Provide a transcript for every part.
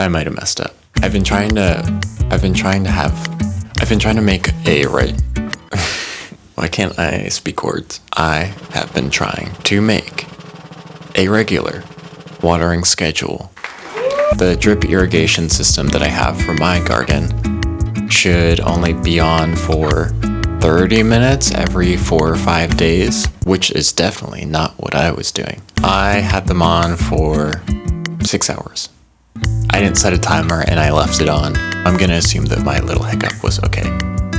I might have messed up. I've been trying to make a right. Why can't I speak words? I have been trying to make a regular watering schedule. The drip irrigation system that I have for my garden should only be on for 30 minutes every 4 or 5 days, which is definitely not what I was doing. I had them on for 6 hours. I didn't set a timer and I left it on. I'm gonna assume that my little hiccup was okay.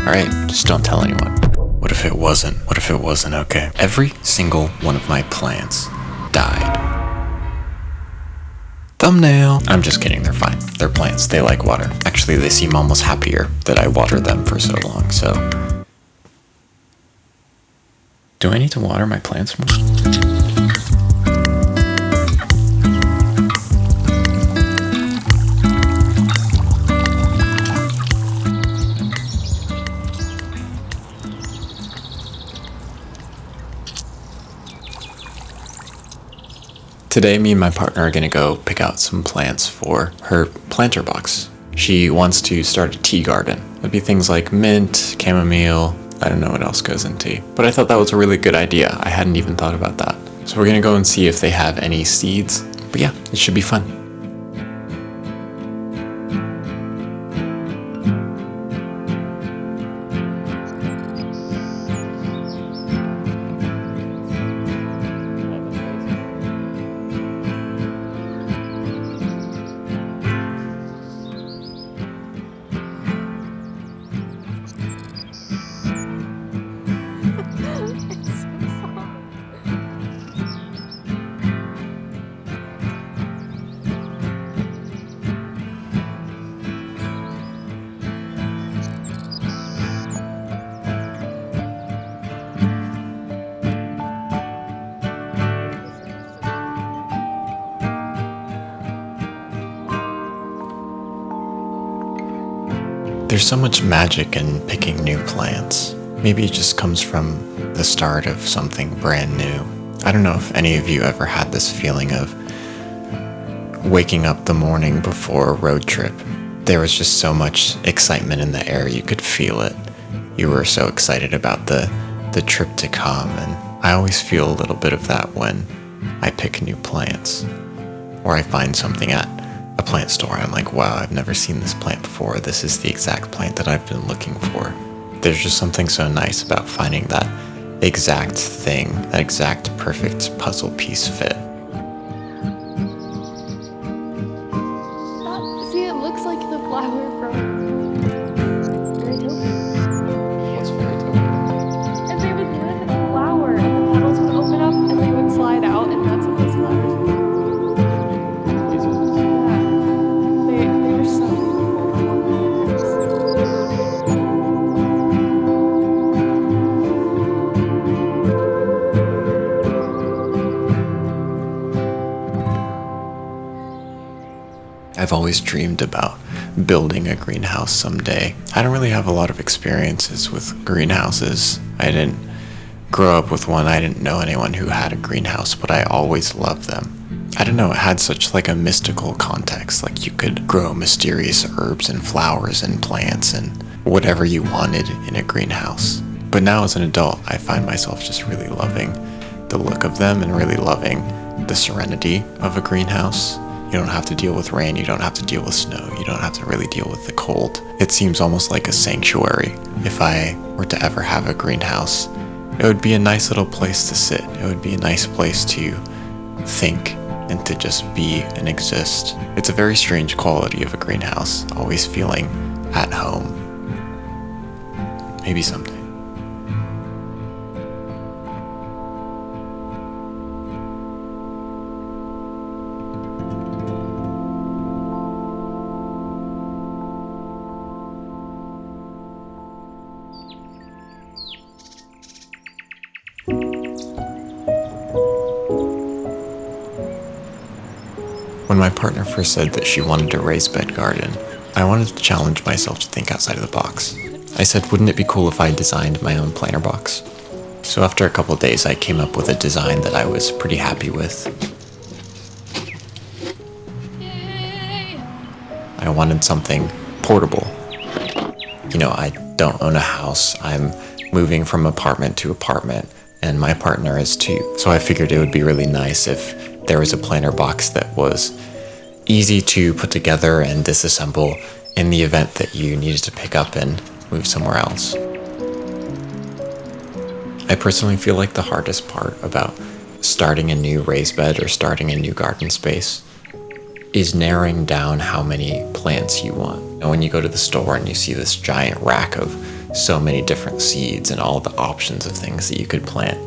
Alright, just don't tell anyone. What if it wasn't? What if it wasn't okay? Every single one of my plants died. Thumbnail! I'm just kidding, they're fine. They're plants, they like water. Actually, they seem almost happier that I watered them for so long, so... Do I need to water my plants more? Today, me and my partner are gonna go pick out some plants for her planter box. She wants to start a tea garden. It'd be things like mint, chamomile, I don't know what else goes in tea. But I thought that was a really good idea. I hadn't even thought about that. So we're gonna go and see if they have any seeds. But yeah, it should be fun. There's so much magic in picking new plants. Maybe it just comes from the start of something brand new. I don't know if any of you ever had this feeling of waking up the morning before a road trip. There was just so much excitement in the air, you could feel it. You were so excited about the trip to come, and I always feel a little bit of that when I pick new plants. Or I find something at a plant store. I'm like, wow, I've never seen this plant before. This is the exact plant that I've been looking for. There's just something so nice about finding that exact thing, that exact perfect puzzle piece fit. See, it looks like the flower from Fairytopia. What's Fairytopia? And they would have a flower, and the petals would open up, and they would slide out, and that's what those flowers were. They were so I've always dreamed about building a greenhouse someday. I don't really have a lot of experiences with greenhouses. I didn't grow up with one. I didn't know anyone who had a greenhouse, but I always loved them. I don't know, it had such like a mystical context. Like you could grow mysterious herbs and flowers and plants and whatever you wanted in a greenhouse. But now as an adult, I find myself just really loving the look of them and really loving the serenity of a greenhouse. You don't have to deal with rain, you don't have to deal with snow, you don't have to really deal with the cold. It seems almost like a sanctuary. If I were to ever have a greenhouse, it would be a nice little place to sit. It would be a nice place to think and to just be and exist. It's a very strange quality of a greenhouse, always feeling at home. Maybe someday. When my partner first said that she wanted a raised bed garden, I wanted to challenge myself to think outside of the box. I said, wouldn't it be cool if I designed my own planter box? So after a couple days, I came up with a design that I was pretty happy with. Yay! I wanted something portable. You know, I don't own a house. I'm moving from apartment to apartment, and my partner is too. So I figured it would be really nice if there was a planter box that was easy to put together and disassemble in the event that you needed to pick up and move somewhere else. I personally feel like the hardest part about starting a new raised bed or starting a new garden space is narrowing down how many plants you want. And when you go to the store and you see this giant rack of so many different seeds and all the options of things that you could plant,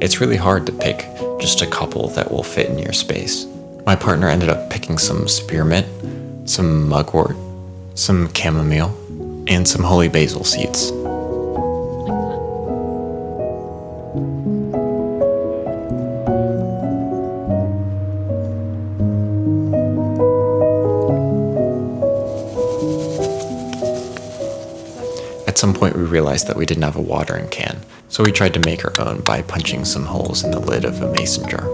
it's really hard to pick just a couple that will fit in your space. My partner ended up picking some spearmint, some mugwort, some chamomile, and some holy basil seeds. At some point we realized that we didn't have a watering can, so we tried to make our own by punching some holes in the lid of a mason jar.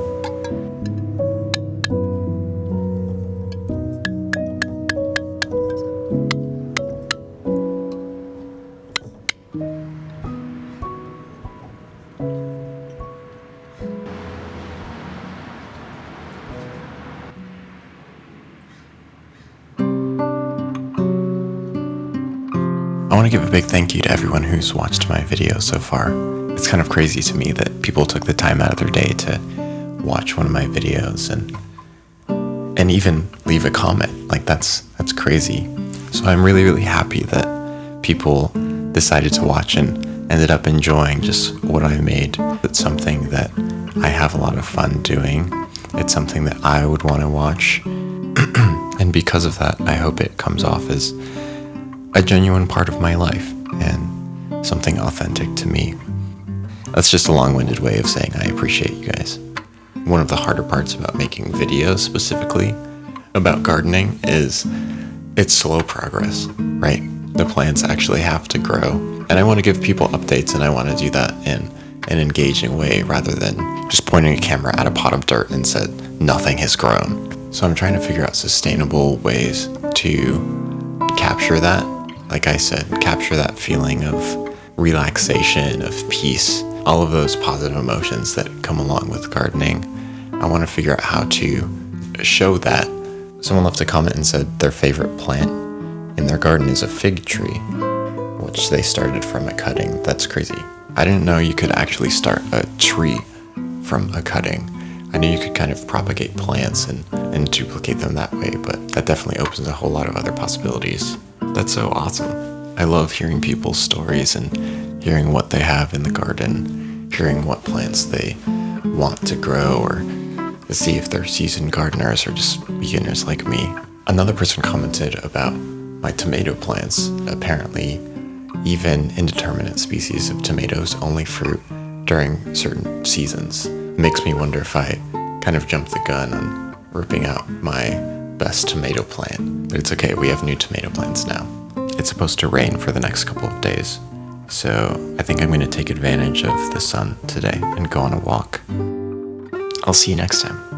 I want to give a big thank you to everyone who's watched my video so far. It's kind of crazy to me that people took the time out of their day to watch one of my videos and even leave a comment. Like that's crazy. So I'm really happy that people decided to watch and ended up enjoying just what I made. It's something that I have a lot of fun doing. It's something that I would want to watch. And because of that, I hope it comes off as a genuine part of my life and something authentic to me. That's just a long-winded way of saying I appreciate you guys. One of the harder parts about making videos specifically about gardening is it's slow progress, right? The plants actually have to grow. And I want to give people updates, and I want to do that in an engaging way rather than just pointing a camera at a pot of dirt and said nothing has grown. So I'm trying to figure out sustainable ways to capture that. Like I said, capture that feeling of relaxation, of peace, all of those positive emotions that come along with gardening. I want to figure out how to show that. Someone left a comment and said their favorite plant in their garden is a fig tree, which they started from a cutting. That's crazy. I didn't know you could actually start a tree from a cutting. I knew you could kind of propagate plants and duplicate them that way, but that definitely opens a whole lot of other possibilities. That's so awesome. I love hearing people's stories and hearing what they have in the garden, hearing what plants they want to grow, or to see if they're seasoned gardeners or just beginners like me. Another person commented about my tomato plants. Apparently, even indeterminate species of tomatoes only fruit during certain seasons. It makes me wonder if I kind of jumped the gun on ripping out my best tomato plant. But it's okay, we have new tomato plants now. It's supposed to rain for the next couple of days, so I think I'm going to take advantage of the sun today and go on a walk. I'll see you next time.